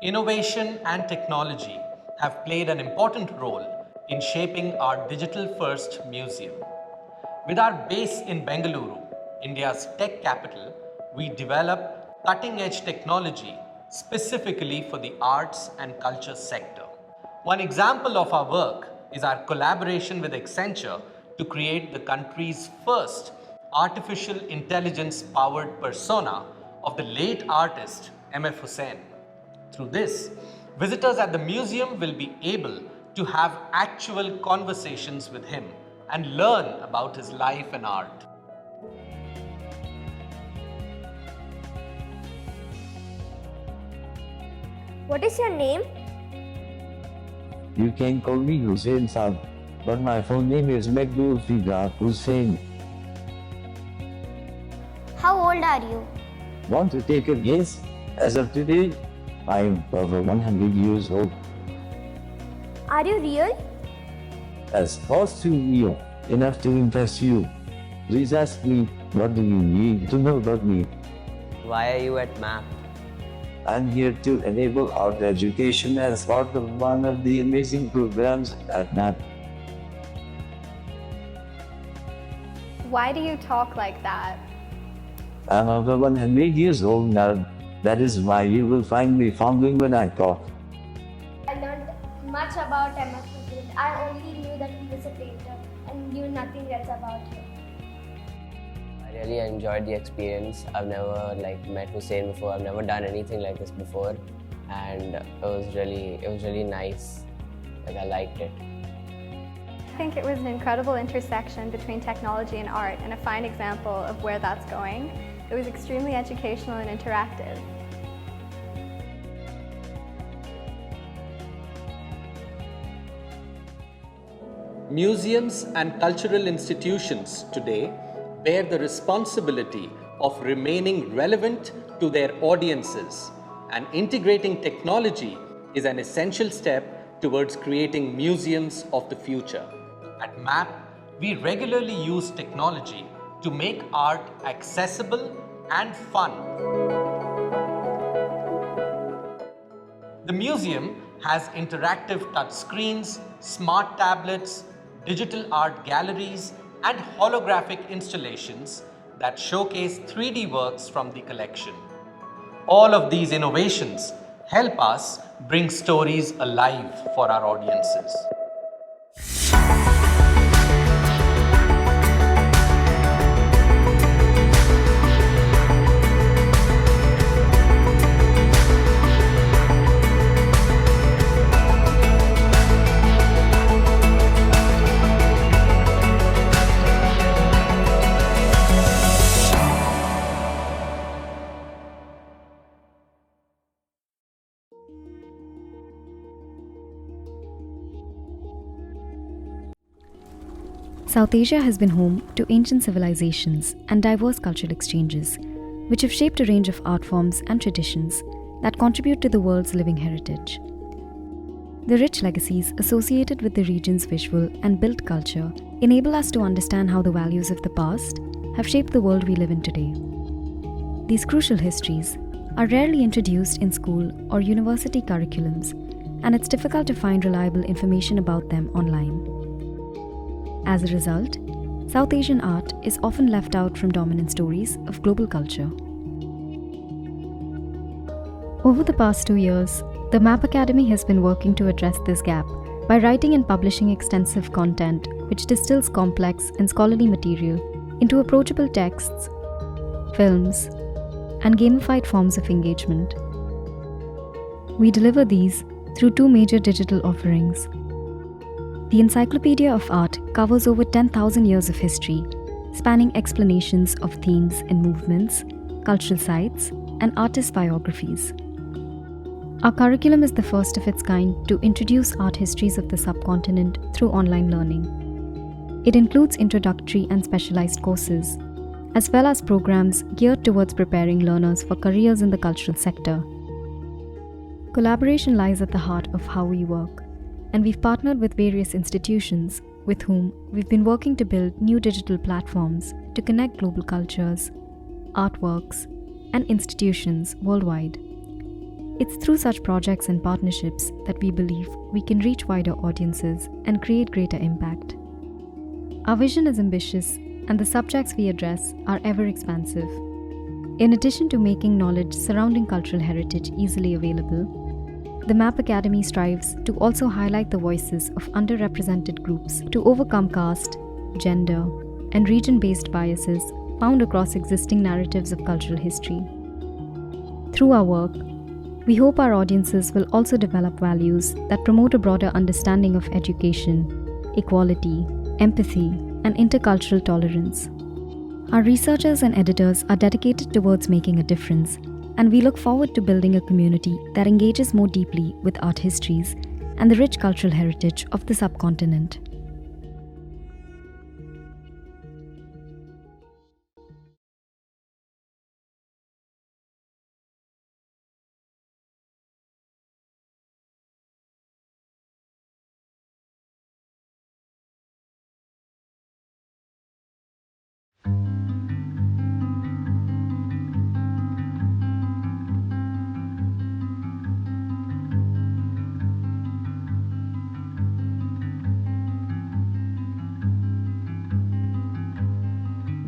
Innovation and technology have played an important role in shaping our digital-first museum. With our base in Bengaluru, India's tech capital, we develop cutting-edge technology specifically for the arts and culture sector. One example of our work is our collaboration with Accenture to create the country's first artificial intelligence-powered persona of the late artist M.F. Hussain. Through this, visitors at the museum will be able to have actual conversations with him and learn about his life and art. What is your name? You can call me Hussain Saab, but my full name is Maghdool Fiza Hussain. How old are you? Want to take a guess? As of today, I am over 100 years old. Are you real? As close to real, enough to impress you. Please ask me, what do you need to know about me? Why are you at MAP? I'm here to enable art education as part of one of the amazing programs at NAP. Why do you talk like that? I'm over 100 years old now. That is why you will find me fumbling when I talk. I learned much about M.F. Hussain. I only knew that he was a painter and knew nothing else about him. I really enjoyed the experience. I've never met Hussain before. I've never done anything like this before, and it was really nice. I liked it. I think it was an incredible intersection between technology and art, and a fine example of where that's going. It was extremely educational and interactive. Museums and cultural institutions today bear the responsibility of remaining relevant to their audiences, and integrating technology is an essential step towards creating museums of the future. At MAP, we regularly use technology to make art accessible and fun. The museum has interactive touchscreens, smart tablets, digital art galleries, and holographic installations that showcase 3D works from the collection. All of these innovations help us bring stories alive for our audiences. South Asia has been home to ancient civilizations and diverse cultural exchanges, which have shaped a range of art forms and traditions that contribute to the world's living heritage. The rich legacies associated with the region's visual and built culture enable us to understand how the values of the past have shaped the world we live in today. These crucial histories are rarely introduced in school or university curriculums, and it's difficult to find reliable information about them online. As a result, South Asian art is often left out from dominant stories of global culture. Over the past 2 years, the MAP Academy has been working to address this gap by writing and publishing extensive content which distills complex and scholarly material into approachable texts, films, and gamified forms of engagement. We deliver these through 2 major digital offerings. The Encyclopedia of Art covers over 10,000 years of history, spanning explanations of themes and movements, cultural sites, and artist biographies. Our curriculum is the first of its kind to introduce art histories of the subcontinent through online learning. It includes introductory and specialized courses, as well as programs geared towards preparing learners for careers in the cultural sector. Collaboration lies at the heart of how we work, and we've partnered with various institutions with whom we've been working to build new digital platforms to connect global cultures, artworks, and institutions worldwide. It's through such projects and partnerships that we believe we can reach wider audiences and create greater impact. Our vision is ambitious, and the subjects we address are ever expansive. In addition to making knowledge surrounding cultural heritage easily available, the MAP Academy strives to also highlight the voices of underrepresented groups to overcome caste, gender, and region-based biases found across existing narratives of cultural history. Through our work, we hope our audiences will also develop values that promote a broader understanding of education, equality, empathy, and intercultural tolerance. Our researchers and editors are dedicated towards making a difference, and we look forward to building a community that engages more deeply with art histories and the rich cultural heritage of the subcontinent.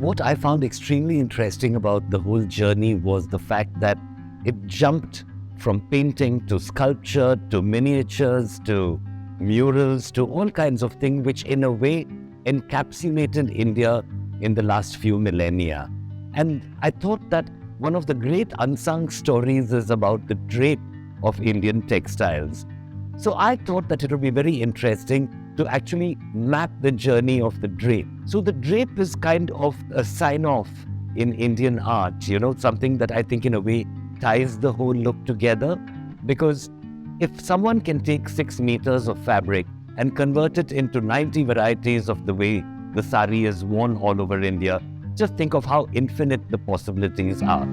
What I found extremely interesting about the whole journey was the fact that it jumped from painting to sculpture to miniatures to murals to all kinds of things, which in a way encapsulated India in the last few millennia. And I thought that one of the great unsung stories is about the drape of Indian textiles. So I thought that it would be very interesting to actually map the journey of the drape. So the drape is kind of a sign-off in Indian art, something that I think in a way ties the whole look together. Because if someone can take 6 meters of fabric and convert it into 90 varieties of the way the sari is worn all over India, just think of how infinite the possibilities are.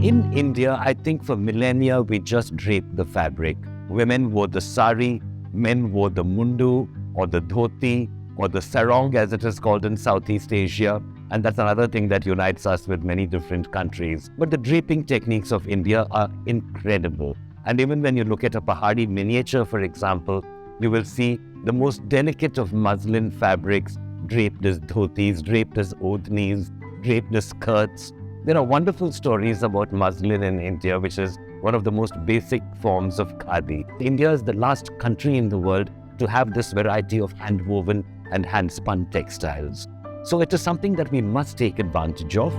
In India, I think for millennia, we just draped the fabric. Women wore the sari, men wore the mundu or the dhoti or the sarong as it is called in Southeast Asia. And that's another thing that unites us with many different countries. But the draping techniques of India are incredible. And even when you look at a Pahari miniature, for example, you will see the most delicate of muslin fabrics draped as dhotis, draped as odhnis, draped as skirts. There are wonderful stories about muslin in India, which is one of the most basic forms of khadi. India is the last country in the world to have this variety of hand-woven and hand-spun textiles. So it is something that we must take advantage of.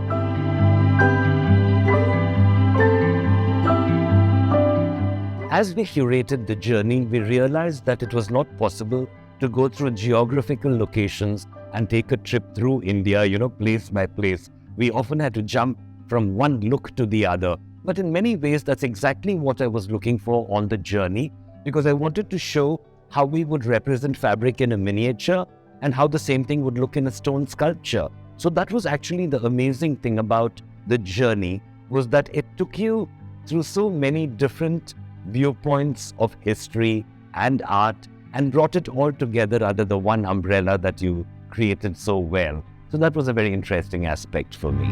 As we curated the journey, we realized that it was not possible to go through geographical locations and take a trip through India, place by place. We often had to jump from one look to the other. But in many ways, that's exactly what I was looking for on the journey, because I wanted to show how we would represent fabric in a miniature and how the same thing would look in a stone sculpture. So that was actually the amazing thing about the journey, was that it took you through so many different viewpoints of history and art and brought it all together under the one umbrella that you created so well. So that was a very interesting aspect for me.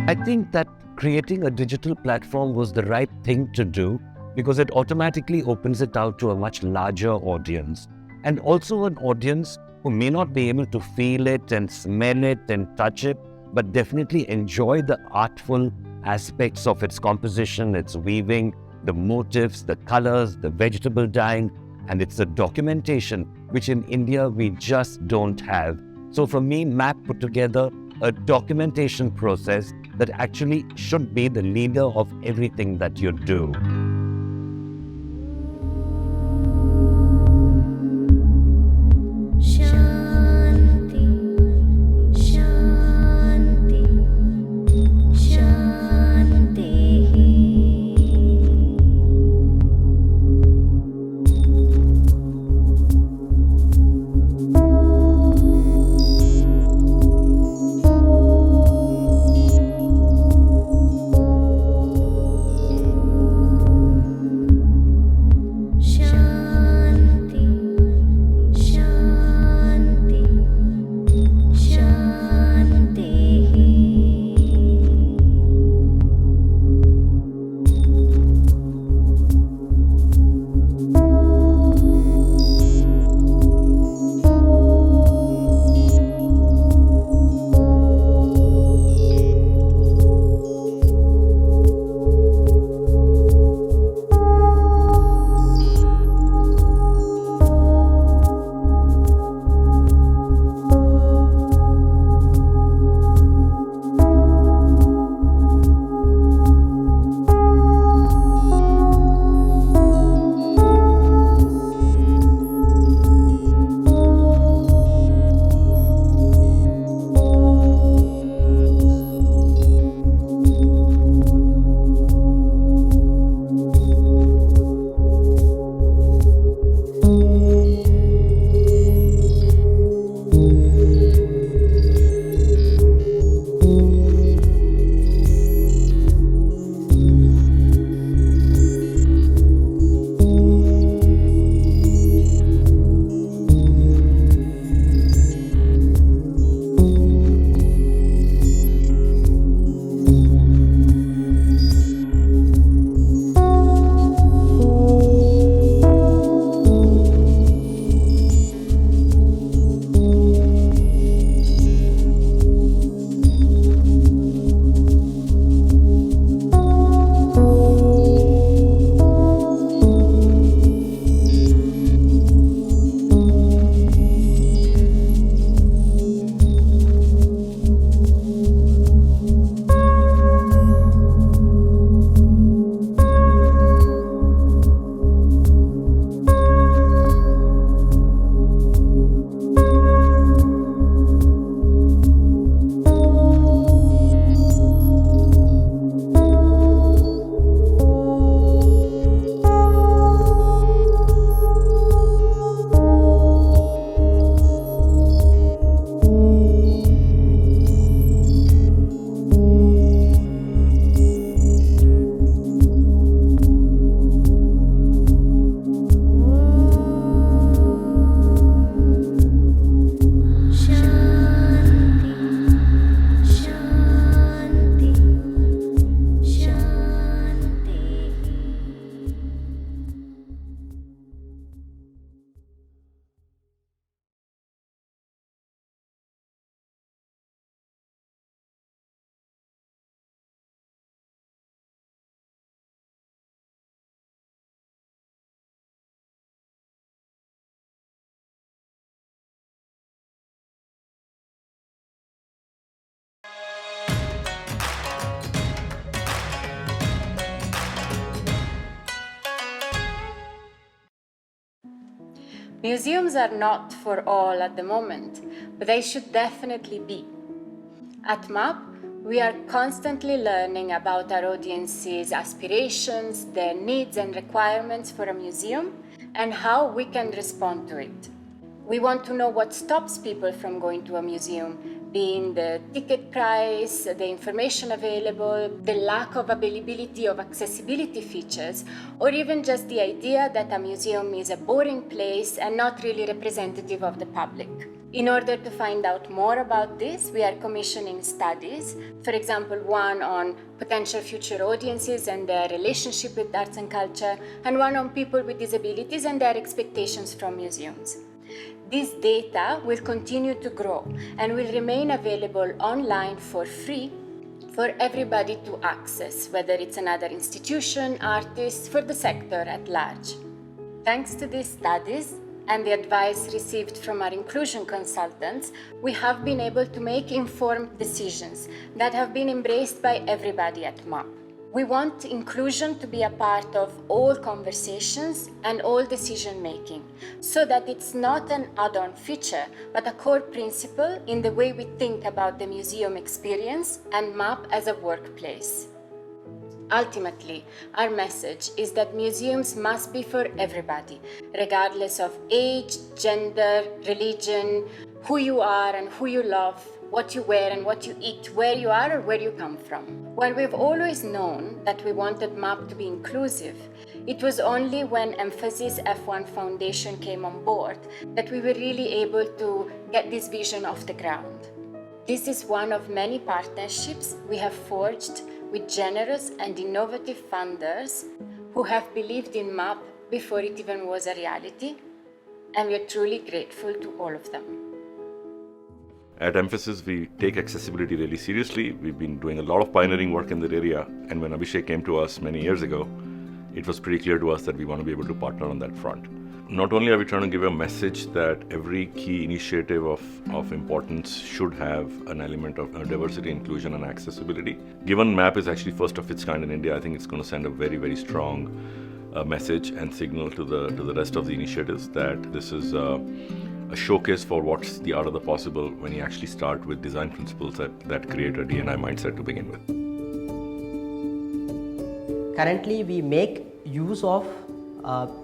I think that creating a digital platform was the right thing to do because it automatically opens it out to a much larger audience, and also an audience who may not be able to feel it and smell it and touch it, but definitely enjoy the artful aspects of its composition, its weaving, the motifs, the colors, the vegetable dyeing, and it's a documentation which in India we just don't have. So for me, MAP put together a documentation process that actually should be the leader of everything that you do. Museums are not for all at the moment, but they should definitely be. At MAP, we are constantly learning about our audience's aspirations, their needs and requirements for a museum, and how we can respond to it. We want to know what stops people from going to a museum, being the ticket price, the information available, the lack of availability of accessibility features, or even just the idea that a museum is a boring place and not really representative of the public. In order to find out more about this, we are commissioning studies, for example, one on potential future audiences and their relationship with arts and culture, and one on people with disabilities and their expectations from museums. This data will continue to grow and will remain available online for free for everybody to access, whether it's another institution, artist, for the sector at large. Thanks to these studies and the advice received from our inclusion consultants, we have been able to make informed decisions that have been embraced by everybody at MAP. We want inclusion to be a part of all conversations and all decision making, so that it's not an add-on feature, but a core principle in the way we think about the museum experience and MAP as a workplace. Ultimately, our message is that museums must be for everybody, regardless of age, gender, religion, who you are and who you love, what you wear and what you eat, where you are or where you come from. While we've always known that we wanted MAP to be inclusive, it was only when Emphasis F1 Foundation came on board that we were really able to get this vision off the ground. This is one of many partnerships we have forged with generous and innovative funders who have believed in MAP before it even was a reality, and we are truly grateful to all of them. At Emphasis, we take accessibility really seriously. We've been doing a lot of pioneering work in that area, and when Abhishek came to us many years ago, it was pretty clear to us that we want to be able to partner on that front. Not only are we trying to give a message that every key initiative of importance should have an element of diversity, inclusion, and accessibility. Given MAP is actually first of its kind in India, I think it's going to send a very, very strong message and signal to the rest of the initiatives that this is a showcase for what's the art of the possible when you actually start with design principles that create a D&I mindset to begin with. Currently, we make use of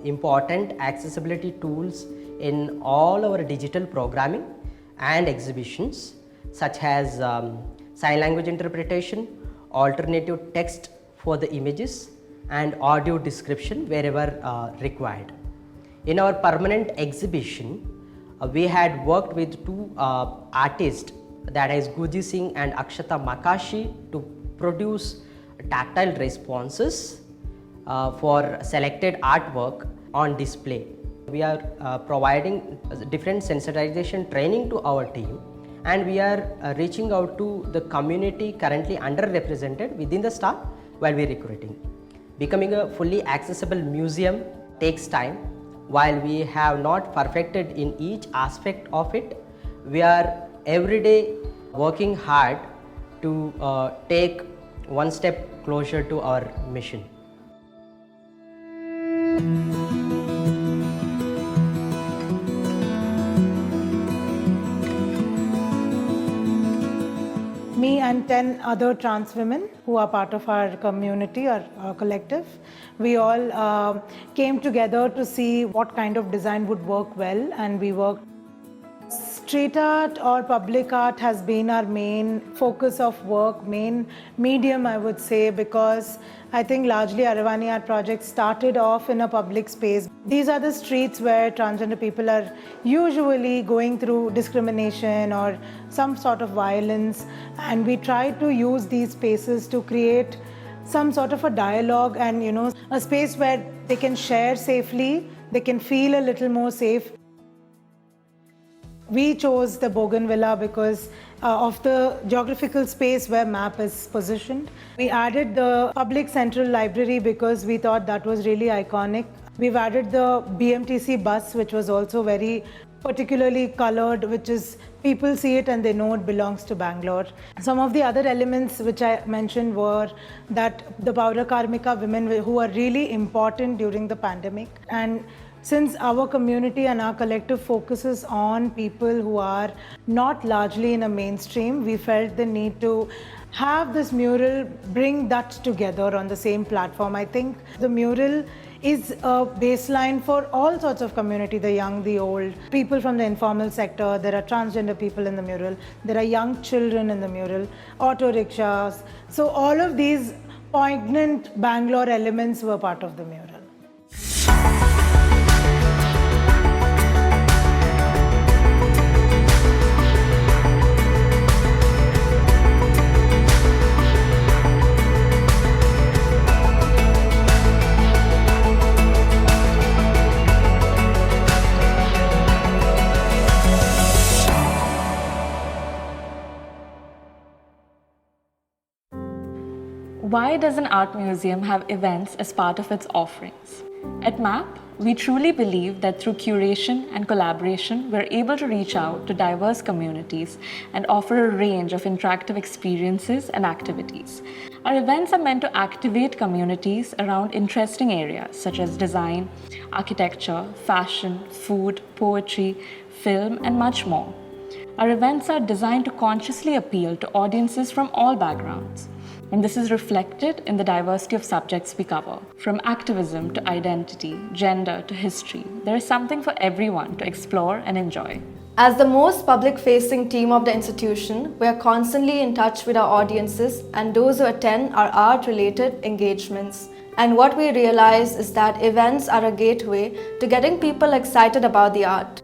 important accessibility tools in all our digital programming and exhibitions, such as sign language interpretation, alternative text for the images, and audio description wherever required. In our permanent exhibition, we had worked with two artists, that is Guji Singh and Akshata Makashi, to produce tactile responses for selected artwork on display. We are providing different sensitization training to our team, and we are reaching out to the community currently underrepresented within the staff while we are recruiting. Becoming a fully accessible museum takes time. While we have not perfected in each aspect of it, we are every day working hard to take one step closer to our mission. Me and 10 other trans women who are part of our community or collective, we all came together to see what kind of design would work well, and we worked. Street art or public art has been our main focus of work, main medium I would say, because I think largely Aravani Art Project started off in a public space. These are the streets where transgender people are usually going through discrimination or some sort of violence, and we try to use these spaces to create some sort of a dialogue and a space where they can share safely, they can feel a little more safe. We chose the Bougainvillea because of the geographical space where MAP is positioned. We added the public central library because we thought that was really iconic. We've added the BMTC bus, which was also very particularly colored, which is people see it and they know it belongs to Bangalore. Some of the other elements which I mentioned were that the Paura Karmika women who are really important during the pandemic, and since our community and our collective focuses on people who are not largely in a mainstream, we felt the need to have this mural bring that together on the same platform. I think the mural is a baseline for all sorts of community, the young, the old, people from the informal sector. There are transgender people in the mural, there are young children in the mural, auto rickshaws. So all of these poignant Bangalore elements were part of the mural. Why does an art museum have events as part of its offerings? At MAP, we truly believe that through curation and collaboration, we're able to reach out to diverse communities and offer a range of interactive experiences and activities. Our events are meant to activate communities around interesting areas such as design, architecture, fashion, food, poetry, film, and much more. Our events are designed to consciously appeal to audiences from all backgrounds. And this is reflected in the diversity of subjects we cover. From activism to identity, gender to history, there is something for everyone to explore and enjoy. As the most public-facing team of the institution, we are constantly in touch with our audiences and those who attend our art-related engagements. And what we realize is that events are a gateway to getting people excited about the art.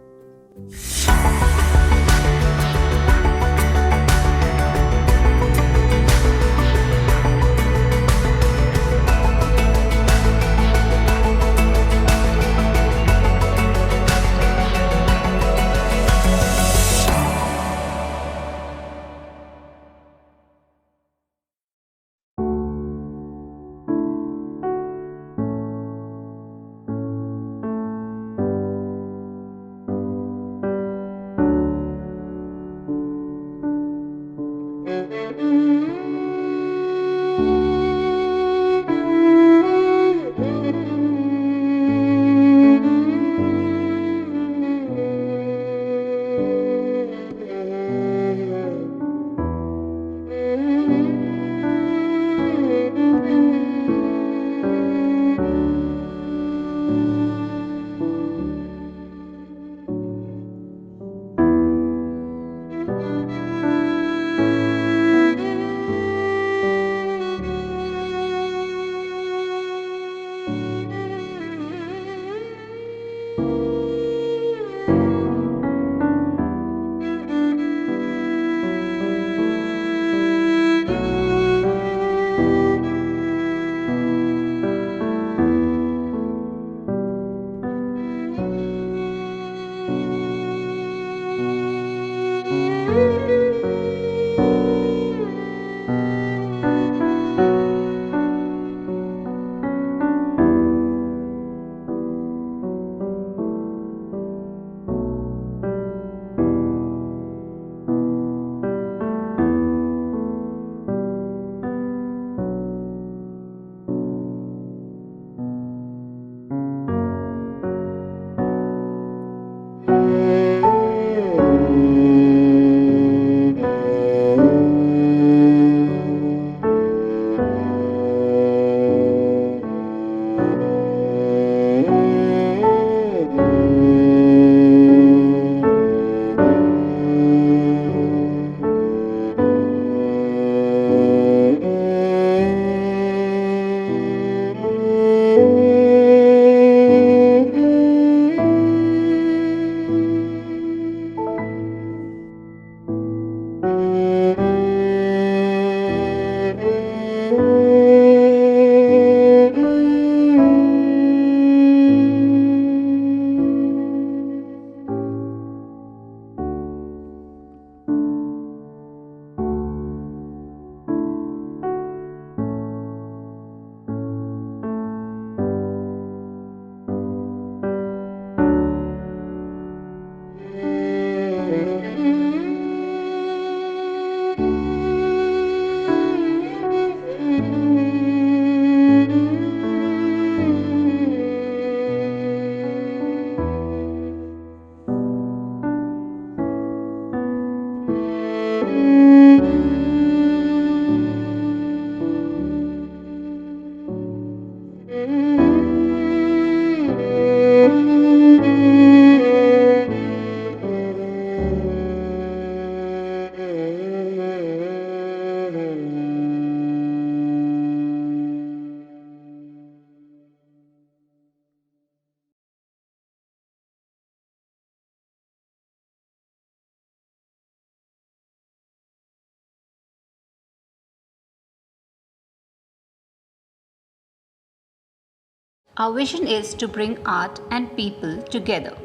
Our vision is to bring art and people together.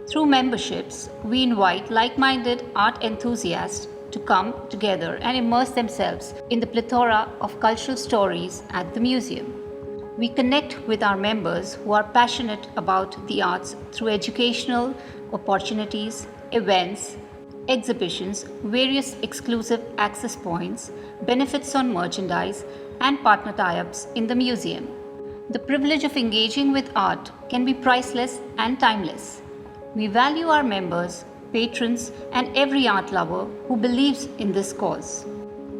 Through memberships, we invite like-minded art enthusiasts to come together and immerse themselves in the plethora of cultural stories at the museum. We connect with our members who are passionate about the arts through educational opportunities, events, exhibitions, various exclusive access points, benefits on merchandise, and partner tie-ups in the museum. The privilege of engaging with art can be priceless and timeless. We value our members, patrons, and every art lover who believes in this cause.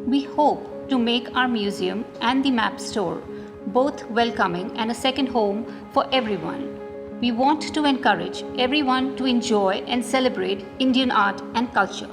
We hope to make our museum and the MAP store both welcoming and a second home for everyone. We want to encourage everyone to enjoy and celebrate Indian art and culture.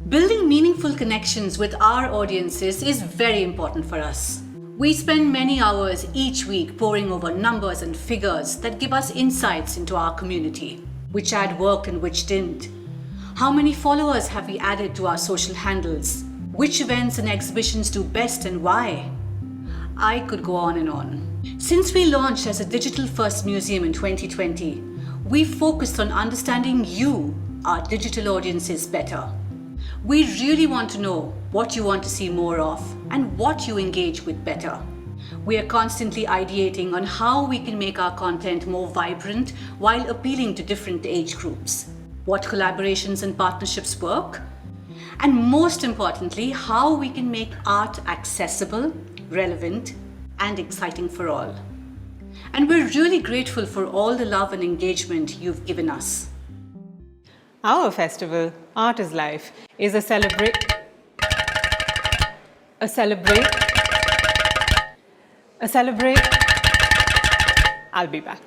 Building meaningful connections with our audiences is very important for us. We spend many hours each week poring over numbers and figures that give us insights into our community. Which ad worked and which didn't? How many followers have we added to our social handles? Which events and exhibitions do best and why? I could go on and on. Since we launched as a digital-first museum in 2020, we focused on understanding you, our digital audiences, better. We really want to know what you want to see more of and what you engage with better. We are constantly ideating on how we can make our content more vibrant while appealing to different age groups, what collaborations and partnerships work, and most importantly, how we can make art accessible, relevant, and exciting for all. And we're really grateful for all the love and engagement you've given us. Our festival, Art is Life, is a celebrate. I'll be back.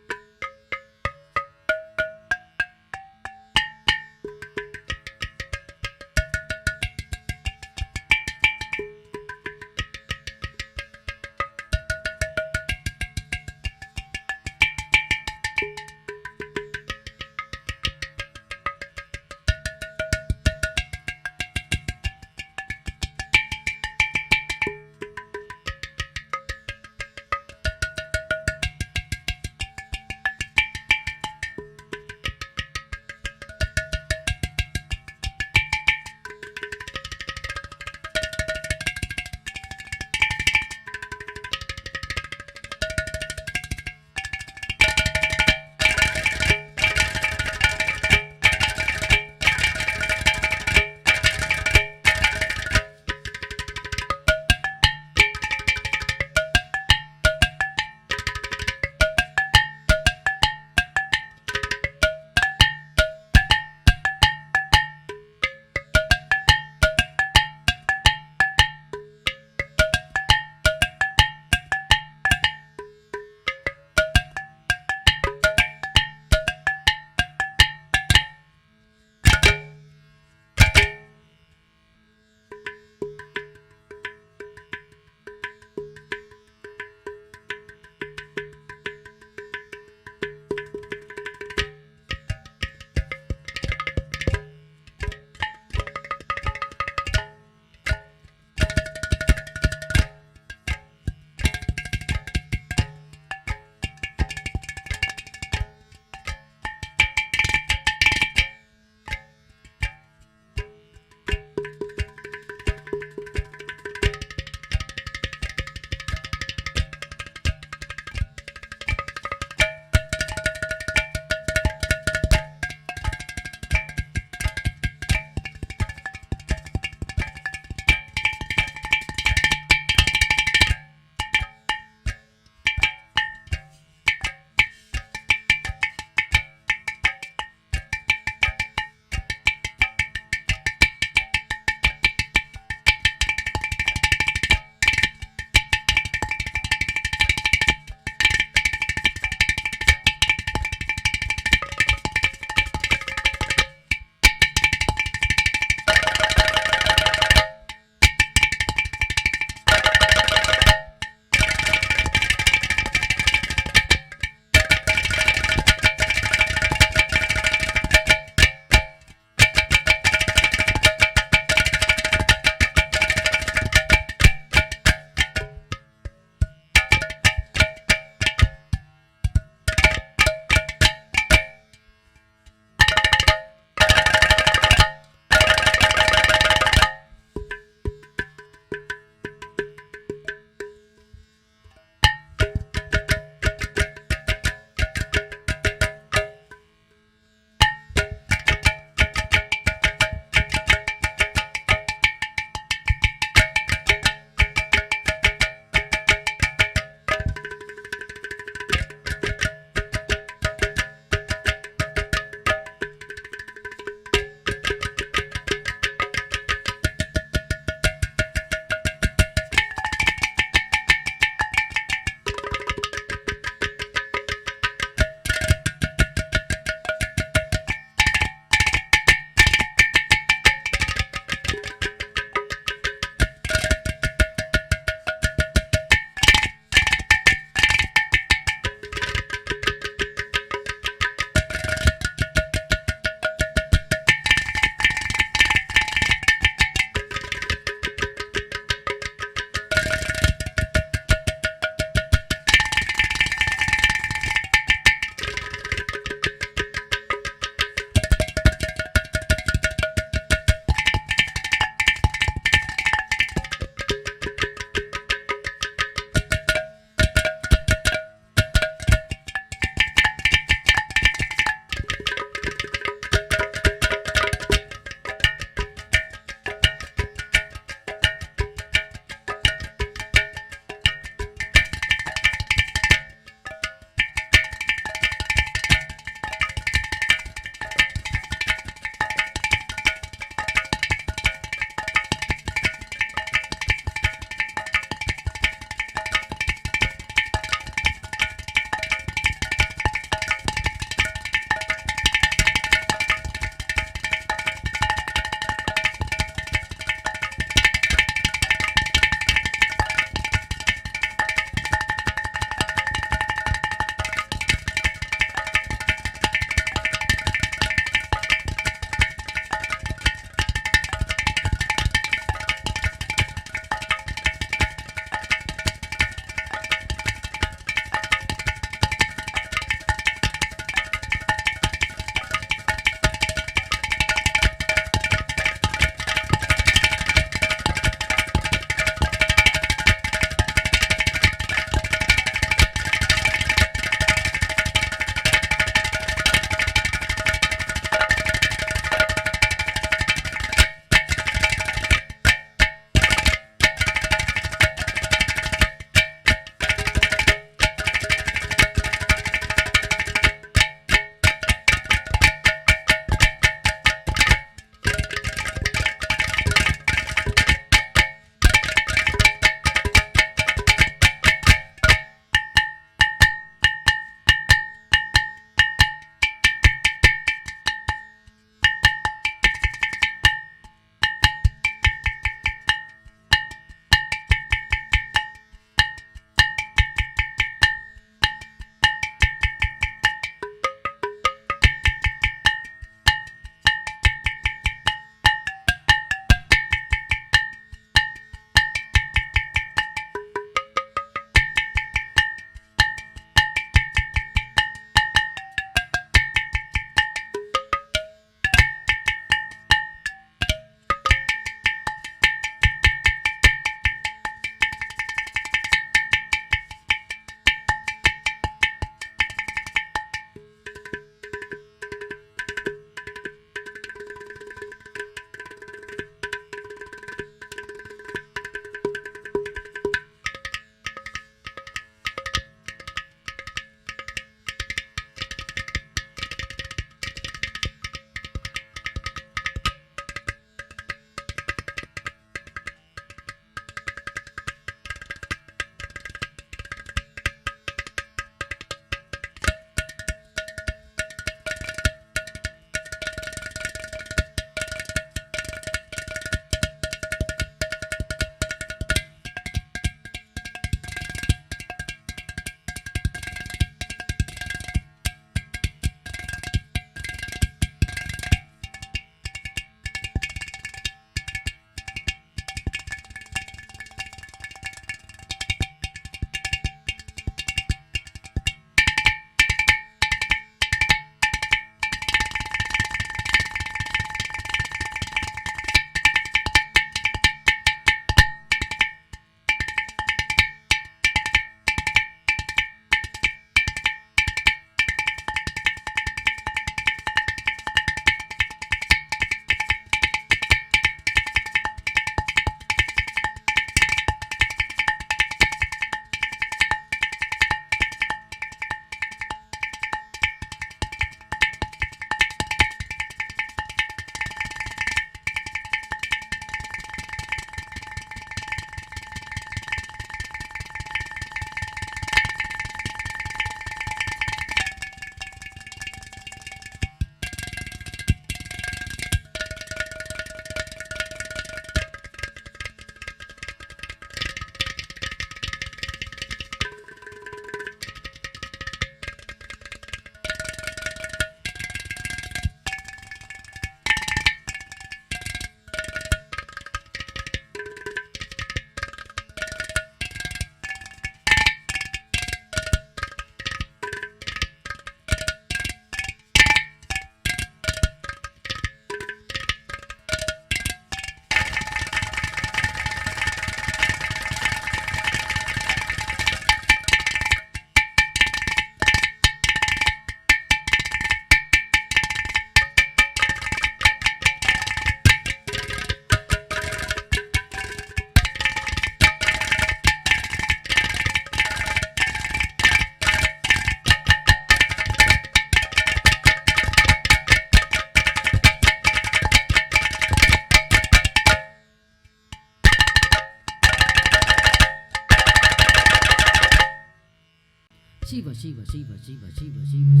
Shiva Shiva Shiva Shiva Shiva Shiva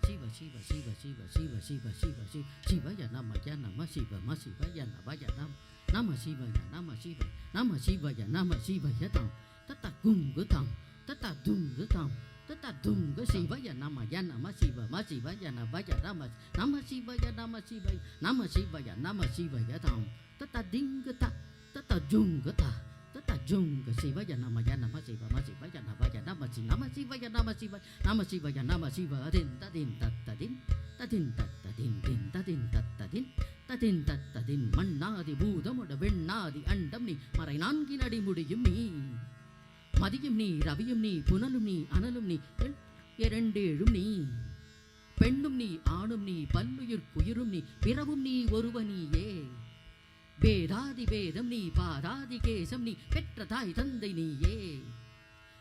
Shiva Shiva Shiva Shiva Shiva Shiva Shiva Shiva Shiva ya Nama Shiva ma Shiva ya Nama Shiva ya Nama Shiva Nama Shiva ya Nama Shiva ya tam tata gunga tam tata dunga tam tata dunga Shiva ya Nama Shiva ma Shiva ya Nama Shiva ya Nama Shiva ya Nama Shiva ya tam tata dinga ta tata junga ta tata junga Shiva ya Nama Shiva ma Shiva ya Nama Shiva ya Nama Shiva ya Nama Shiva din ta din tata din ta din tata din din ta din tata din ta din tata din மண்ணாதி பூதமுட வெண்ணாதி அண்டம் நீ மறை நான்கின் அடி முடியும் நீ மதியும் நீ ரவியும் நீ புனலும் நீ அனலும் நீ இரண்டேழும் நீ பெண்ணும் நீ ஆணும் நீ பல்லுயிர் குயிரும் நீ பிறவும் நீ ஒருவனியே வேதாதி வேதம் நீ பாதாதி கேசம் நீ பெற்ற தாய் தந்தை நீயே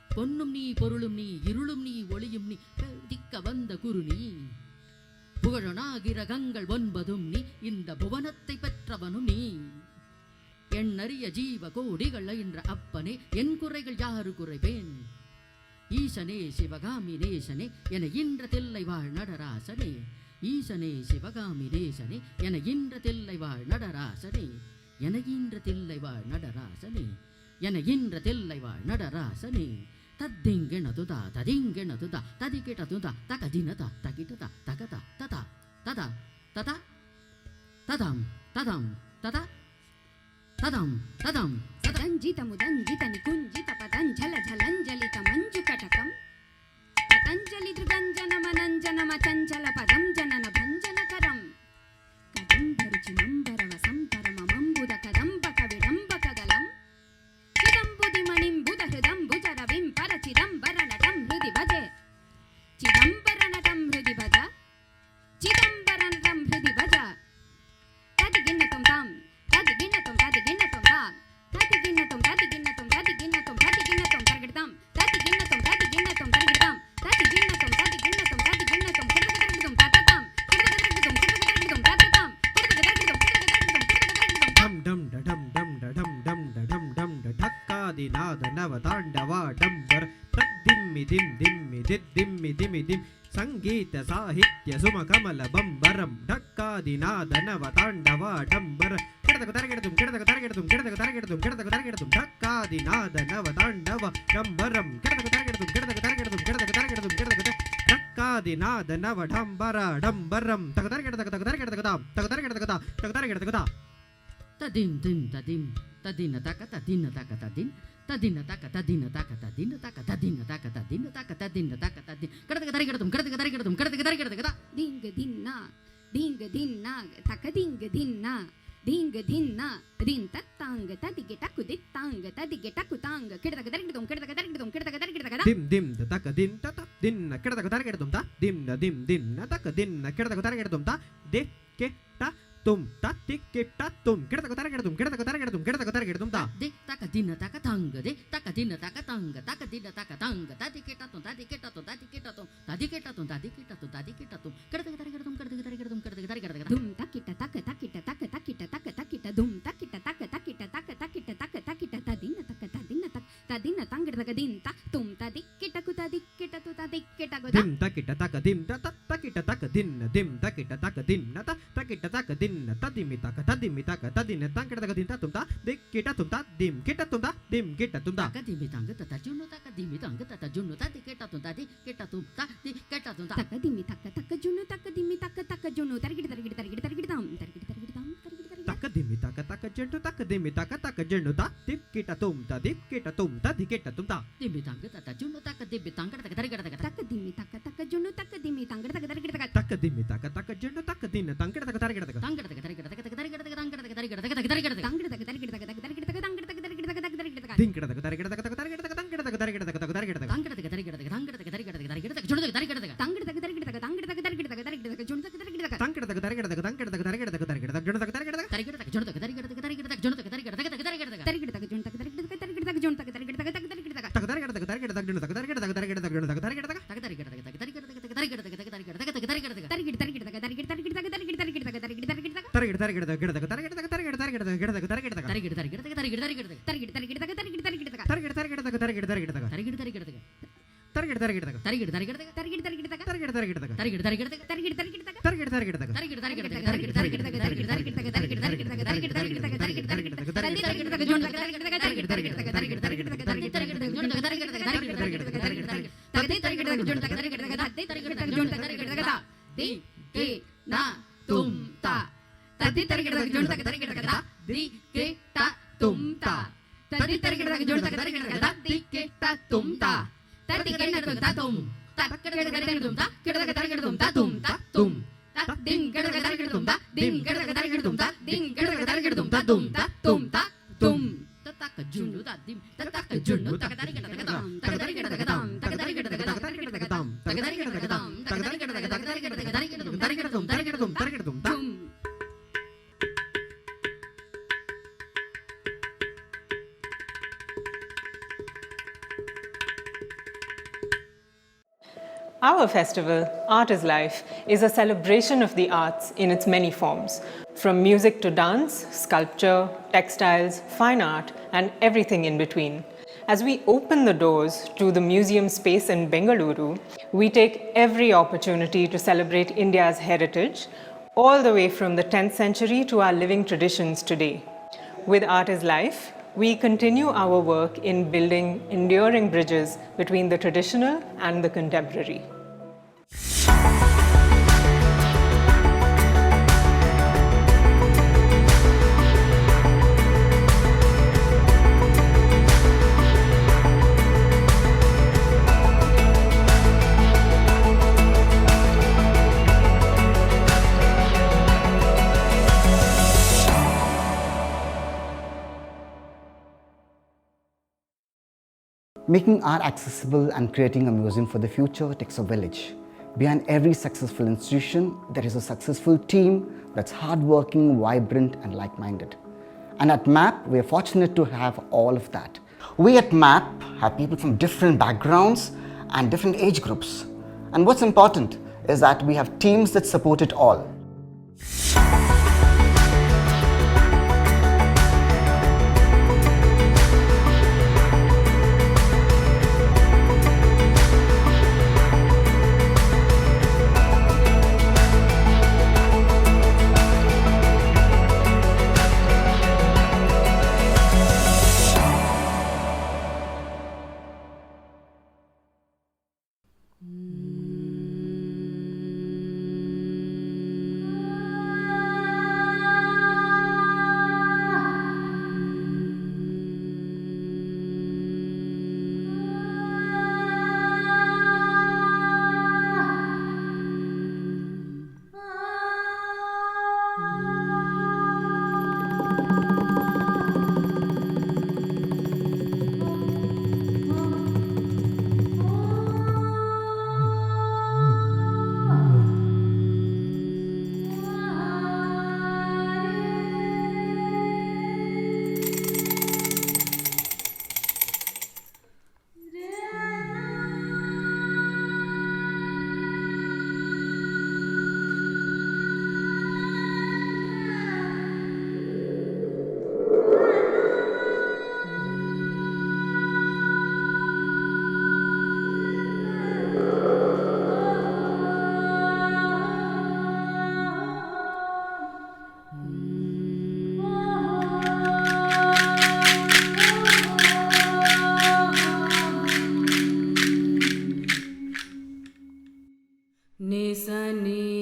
பொன்னும் நீ பொருளும் நீ இருளும் நீ ஒளியும் நீ திக்க வந்த குரு நீ புகழனாகிரகங்கள் 9 நீ இந்த புவனத்தை பெற்றவனும் நீ எண்ணறிய ஜீவ கோடிகள் என்ற அப்பனே என் குறைகள் யாரு குறைவேன் ஈசனே சிவகாமி நேசனே என இன்ற தில்லை வாழ் நடராசனே ஈசனே சிவகாமி நேசனே என இன்ற தில்லை வாழ் நடராசனே என இன்ற தில்லை வாழ் நடராசனே என இன்ற தில்லை வாழ் நடராசனே தத்திங்கெனதுதா ததிங்கெனதுதா ததிகிட்டதுதா தகதினதா தகிட்டதா தகதா ததா ததா ததா ததாம் ததாம் ததா ததாம் ததாம் சதஞ்சித முதஞ்சித நிகுஞ்சித பதஞ்சல ஜலஞ்சலித மஞ்சு கட்டகம் பதஞ்சலி திருகஞ்சன மனஞ்சன மச்சஞ்சல பதம் ஜனன பஞ்சனகரம் கதம்பருச்சி நம்பரவ சம்பரம மம்புத கதம்பக விடம்பக கலம் சிதம்புதி மணிம்புத ஹிருதம்புஜ ரவிம் பர சிதம்பர நடம் ஹிருதி பஜே சிதம்பர நடம் ஹிருதி பஜ சிதம்பர நடம் ஹிருதி பஜ ததிகிண்ணத்தும் தாம் ததிகிண்ணத்தும் ததிகிண்ணத்தும் தாம் ததிகிண்ணத்தும் ததிகிண்ணத்தும் ததிகிண்ணத்தும் ததிகிண்ணத்தும் தரகிடதாம் ததிகிண்ணத்தும் ததிகிண்ணத்தும் தரகிடதாம் ததிகிண்ணத்தும் ததிகிண்ணத்தும் ததிகிண்ணத்தும் கிடதகிடதம் தததாம் கிடதகிடதம் கிடதகிடதம் தததாம் கிடதகிடதம் கிடதகிடதம் டம் டம் டடம் டம் டடம் டம் டடம் டம் டக்காதி நாத நவ தாண்டவா டம்பர் தத்திம்மி திம் திம்மி திம்மி திம்மி திம் ಸಂಗೀತ ಸಾಹಿತ್ಯ ಸುಮ ಕಮಲ ಬಂಬರಂ ಢಕ್ಕಾದಿ ನಾದ ನವ ತಾಂಡವ ಡಂಬರ ಕೆಡದಕ ತರಗೆಡದುಂ ಕೆಡದಕ ತರಗೆಡದುಂ ಕೆಡದಕ ತರಗೆಡದುಂ ಕೆಡದಕ ತರಗೆಡದುಂ ಢಕ್ಕಾದಿ ನಾದ ನವ ತಾಂಡವ ಡಂಬರಂ ಕೆಡದಕ ತರಗೆಡದುಂ ಕೆಡದಕ ತರಗೆಡದುಂ ಕೆಡದಕ ತರಗೆಡದುಂ ಕೆಡದಕ ಢಕ್ಕಾದಿ ನಾದ ನವ ಡಂಬರ ಡಂಬರಂ ತಕ ತರಗೆಡದಕ ತಕ ತರಗೆಡದಕ ತಾಂ ತಕ ತರಗೆಡದಕ ತಾ ತಕ ತರಗೆಡದಕ ತಾ ತದಿನ್ ದಿನ್ ತದಿನ್ ತದಿನ ತಕ ತದಿನ ತಕ ತದಿನ್ ತದಿನ ತಕ ತದಿನ ತಕ ತದಿನ ತಕ ತದಿನ ತಕ ತದಿನ ತಕ ತದಿನ ತಕ ತದಿನ ಕಡದಕ ತರಗೆಡದುಂ ಕಡದಕ ತರಗೆಡದುಂ ಕಡದಕ ತರಗೆಡದಕ ತಾ ದಿಂಗ ದಿನ್ನ ತಕ ದಿಂಗ ದಿನ್ನ ದಿಂಗ ದಿನ್ನ ದಿನ್ ತತ್ತಾಂಗ ತದಿಗೆ ಟಕು ದಿತ್ತಾಂಗ ತದಿಗೆ ಟಕು ತಾಂಗ ಕೆಡದಕ ತರಗೆಡದುಂ ಕೆಡದಕ ತರಗೆಡದುಂ ಕೆಡದಕ ತರಗೆಡದಕ ತಾ ದಿಮ್ ದಿಮ್ ತಕ ದಿನ್ ತತ ದಿನ್ನ ಕೆಡದಕ ತರಗೆಡದುಂ ತಾ ದಿಮ್ ದಿಮ್ ದಿನ್ನ ತಕ ದಿನ್ನ ಕೆಡದಕ ತರಗೆಡದುಂ ತಾ ದೆ ಕೆ ಟ ತುಂ ತತ್ತಿ ಕಿಟ್ಟ ತುಂ ಕೆಡದಕ ತರಗೆಡದುಂ ಕೆಡದಕ ತರಗೆಡದುಂ ಕೆಡದಕ ತರಗೆಡದುಂ ತಾ ದೆ ತಕ ದಿನ ತಕ ತಾಂಗ ದೆ ತಕ ದಿನ ತಕ ತಾಂಗ ತಕ ದಿನ ತಕ ತಾಂಗ ತದಿ ಕಿಟ್ಟ ತುಂ ತದಿ ಕಿಟ್ಟ ತುಂ ತದಿ ಕಿಟ್ಟ ತುಂ ತದಿ ಕಿಟ್ಟ ತುಂ ತದಿ ಕಿಟ್ಟ ತುಂ ತದಿ ಕಿಟ್ಟ ತುಂ ಕೆಡದಕ ತರಗೆಡದುಂ ಕೆಡದಕ ತರಗೆಡದುಂ ಕೆಡದಕ ತರಗೆಡದಕ ದುಂ ತಕಿಟ್ಟ ತಕ ತಕಿಟ್ಟ ತಕ ತಕಿಟ್ಟ ತಕ ತಕಿಟ್ಟ ದುಂ ತಕಿಟ್ಟ ತಕ ತಕಿಟ್ಟ ತಕ ತಕಿಟ್ಟ ತಕ ತಕಿಟ್ಟ ತದಿನ ತಕ ತದಿನ ತಕ ತದಿನ ತಂಗಿಡದಕ ದಿನ್ ತ ತುಂ ತದಿ ಕಿಟ್ಟಕು ತದಿ ಕಿಟ್ಟತು ತದಿ ಕಿಟ್ಟಕು ದಿಮ್ ತಕಿಟ್ಟ ತಕ ದಿಮ್ ತತ ತಕಿಟ್ಟ ತಕ ದಿನ್ನ ದಿಮ್ ತಕಿಟ್ಟ ತಕ ದಿನ್ನ ತ ತಕಿಟ್ಟ ತಕ ದಿನ್ನ ತದಿಮಿ ತಕ ತದಿನ ತಂಗಿಡದಕ ದಿನ್ ತ ತುಂ ತ ದಿಕ್ ಕಿಟ್ಟ ತುಂ ತ ದಿಮ್ ಕಿಟ್ಟ ತುಂ ತ ದಿಮ್ ಕಿಟ್ಟ ತುಂ ತ ಕದಿಮಿ ತಂಗ ತತ ಜುನ್ನು ತಕ ದಿಮಿ ತಂಗ ತತ ಜುನ್ನು ತದಿ ಕಿಟ್ಟ ತುಂ ತದಿ ಕಿಟ್ಟ ತುಂ ತದಿ ಕಿಟ್ಟ ತುಂ ತ ತಕ ದಿಮಿ ತಕ ತಕ ಜುನ್ನು ತಕ ದಿಮಿ ತಕ ತಕ ಜುನ್ನು ತರಗಿಡ ತರಗಿಡ ತರಗಿಡ ತರಗಿಡದಾಂ ತರಗಿಡ ತರಗಿಡದಾಂ ತರಗಿಡ ತರಗಿಡ ತಕ ದಿಮಿ ತಕ ತಕ ಜೆಂಡು ತಕ ದಿಮಿ ತಕ ತಕ ಜೆಂಡು ತ ದಿಕ್ ಕಿಟ್ಟ ತುಂ ತ ದಿಕ್ ಕಿಟ್ಟ ತುಂ ತದಿ ಕಿಟ್ಟ ತುಂ ತ ದಿಮಿ ತಂಗ ತತ ಜುನ್ನು ತಕ ದಿಮಿ ತಂಗ ತಕ ತರಗಿಡದಕ ತಕ ದಿಮಿ ತಕ ತಕ ಜುನ್ನು ತಕ ದಿಮಿ ತಂಗ ತಕ ತರಗಿಡದಕ ತಕ ದಿಮಿ ತಕ ತಕ ಜೆಂಡು ತಕ ದಿನ ತಂಗಿಡ ತಕ ತರಗಿಡದಕ ತಂಗಿಡದಕ ತರಗಿಡದಕ ತರಗಿಡದಕ ತಂಗಿಡದಕ ತರಗಿಡದಕ ತರಗಿಡದಕ ತಂಗಿಡದಕ ತರಗಿಡದಕ ತರಗಿಡದಕ ತಂಗಿಡದಕ ತರಗಿಡದಕ ತರಗಿಡದಕ ದಿಂಗಿಡದಕ ತರಗಿಡದಕ ತರಗಿಡದಕ ತಂಗಿಡದಕ ತರಗಿಡದಕ ತರಗಿಡದಕ ತಂಗಿಡದಕ ತರಗಿಡದಕ ತಂಗಿಡದಕ ತರಗಿಡದಕ ತರಗಿಡದಕ ಜುಣದಕ ತರಗಿಡದಕ ತಂಗಿಡದಕ ತರಗಿಡದಕ ತಂಗಿಡದಕ ತರಗಿಡದಕ ತರಗಿಡದಕ ಜುಣದಕ ತರಗಿಡದಕ ತಂಗಿಡದಕ ತರಗಿಡದಕ ತಂಗಿಡದಕ ತರಗಿಡದಕ ತರಗಿಡದಕ ಜುಣದಕ ತರಗಿಡದಕ ತರಗಿಡದಕ ಜುಣದಕ ತರಗಿಡದಕ ತರಗಿಡದಕ ಜುಣದಕ ತರಗಿಡದಕ ತರಗಿಡದಕ ತರಗಿಡದಕ ಜುಣದಕ ತರಗಿಡದಕ ತರಗಿಡದಕ ಜುಣದಕ ತರಗಿಡದಕ ತರಗಿಡದಕ ತಕ ತರಗಿಡದಕ ತರಗಿಡದಕ ಜುಣದಕ ತರಗಿಡದಕ ತರಗಿಡದಕ ಜುಣದಕ ತರಗಿಡದಕ ತಕ ತರಗಿಡದಕ ತರಗಿಡದಕ ತರಗಿಡದಕ ತರಗಿಡದಕ ತರಗಿಡದಕ ತರಗಿಡ ತರಗಿಡದಕ ತರಗಿಡ ತರಗಿಡದಕ ತರಗಿಡ ತರಗಿಡದಕ ತರಗಿಡ ತರಗಿಡದಕ ತರಗಿಡ ತರಗಿಡದಕ ಗಿಡದಕ ತರಗಿಡದಕ ತರಗಿಡ ತರಗಿಡದಕ ಗಿಡದಕ ತರಗಿಡದಕ ತರಗಿಡ ತರಗಿಡದಕ ತರಗಿಡ ತರಗಿಡದಕ ತರಗಿಡ ತರಗಿಡದಕ ತರಗಿಡ ತರಗಿಡದಕ ತರಗಿಡ ತರಗಿಡದಕ ತರಗಿಡ ತರಗಿಡದಕ ತರಗಿಡ ತರಗಿಡದಕ Our festival, Art is Life, is a celebration of the arts in its many forms, from music to dance, sculpture, textiles, fine art, and everything in between. As we open the doors to the museum space in Bengaluru, we take every opportunity to celebrate India's heritage, all the way from the 10th century to our living traditions today. With Art is Life, we continue our work in building enduring bridges between the traditional and the contemporary. Making art accessible and creating a museum for the future takes a village. Behind every successful institution, there is a successful team that's hardworking, vibrant, and like-minded. And at MAP, we are fortunate to have all of that. We at MAP have people from different backgrounds and different age groups. And what's important is that we have teams that support it all. Ni sa ni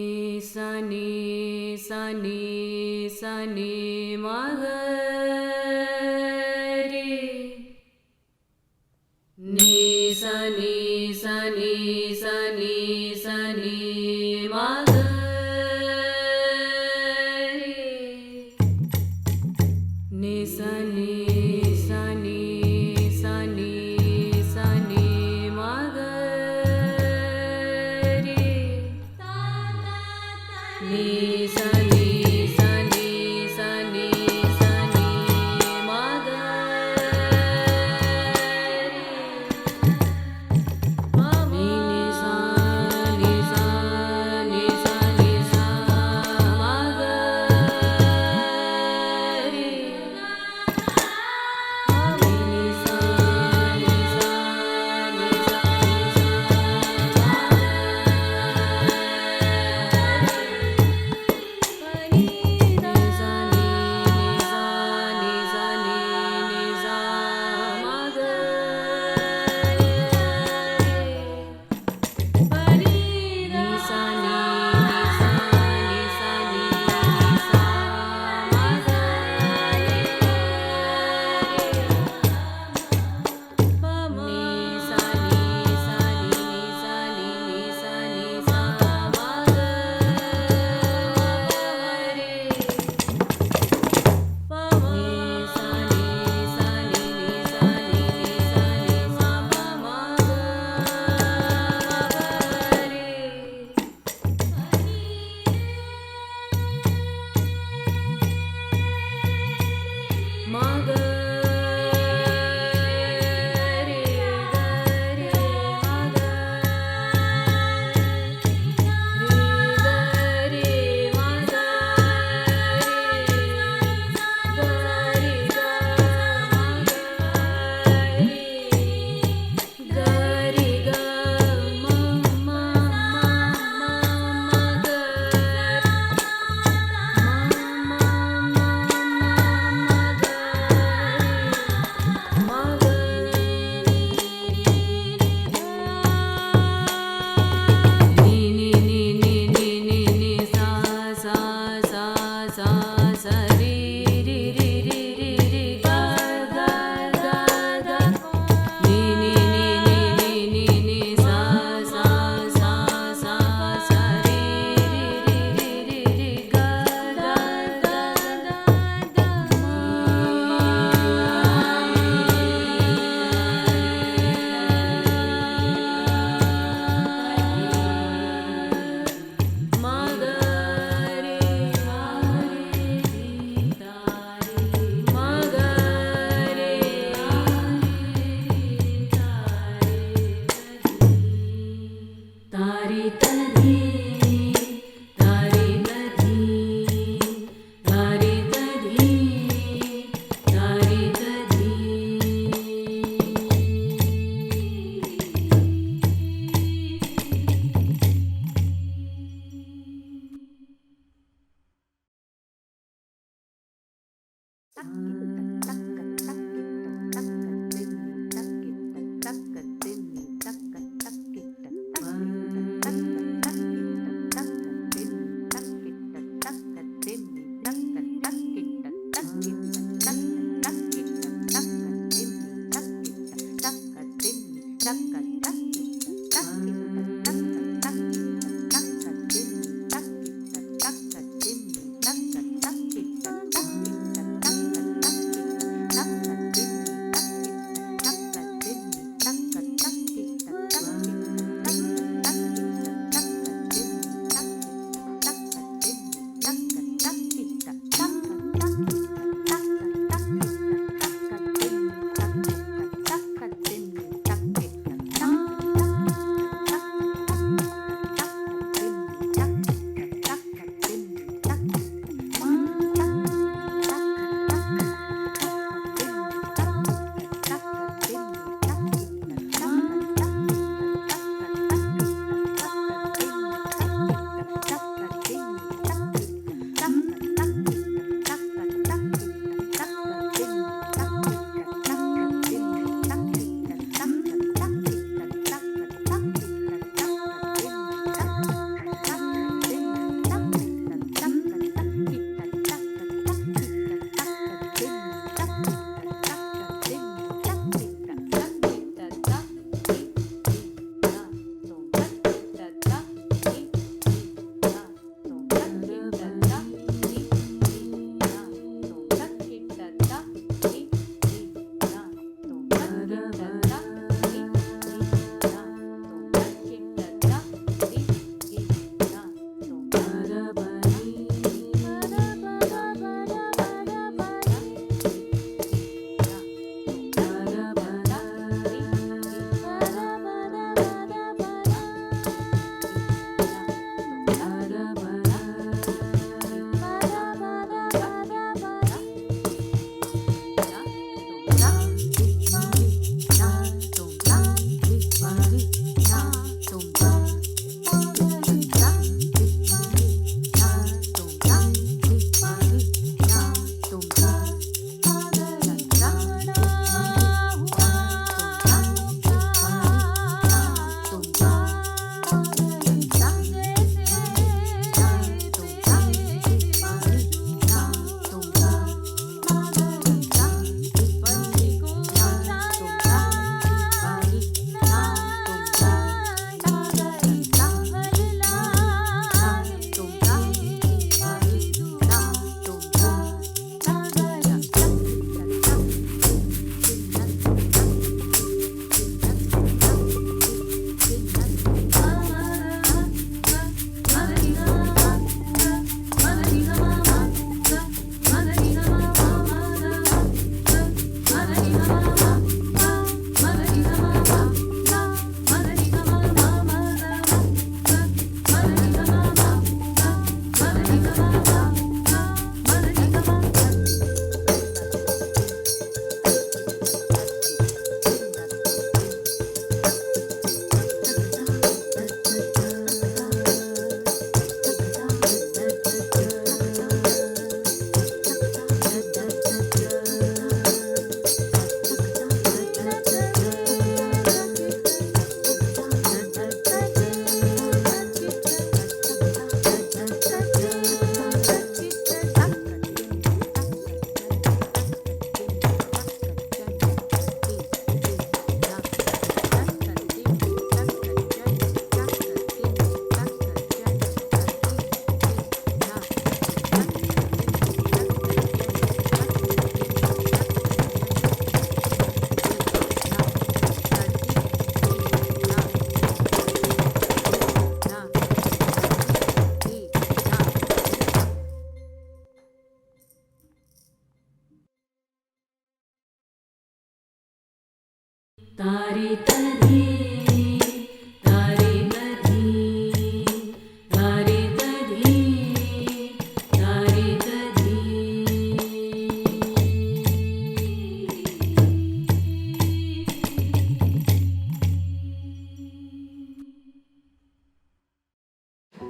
sa ni sa ni sa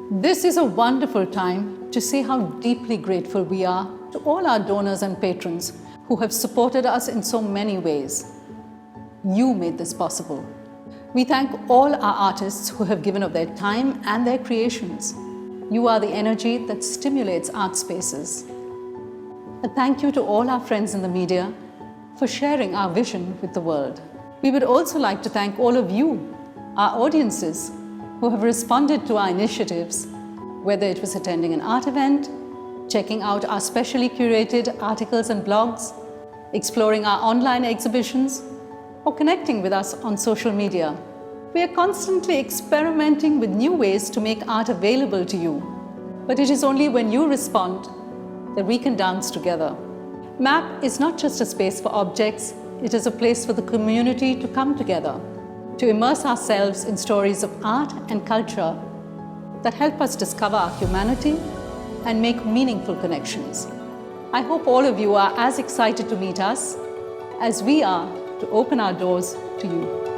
This is a wonderful time to say how deeply grateful we are to all our donors and patrons who have supported us in so many ways. You made this possible. We thank all our artists who have given of their time and their creations. You are the energy that stimulates art spaces. A thank you to all our friends in the media for sharing our vision with the world. We would also like to thank all of you, our audiences, who have responded to our initiatives, whether it was attending an art event, checking out our specially curated articles and blogs, exploring our online exhibitions, or connecting with us on social media. We are constantly experimenting with new ways to make art available to you, but it is only when you respond that we can dance together. MAP is not just a space for objects, it is a place for the community to come together, to immerse ourselves in stories of art and culture that help us discover our humanity and make meaningful connections. I hope all of you are as excited to meet us as we are to open our doors to you.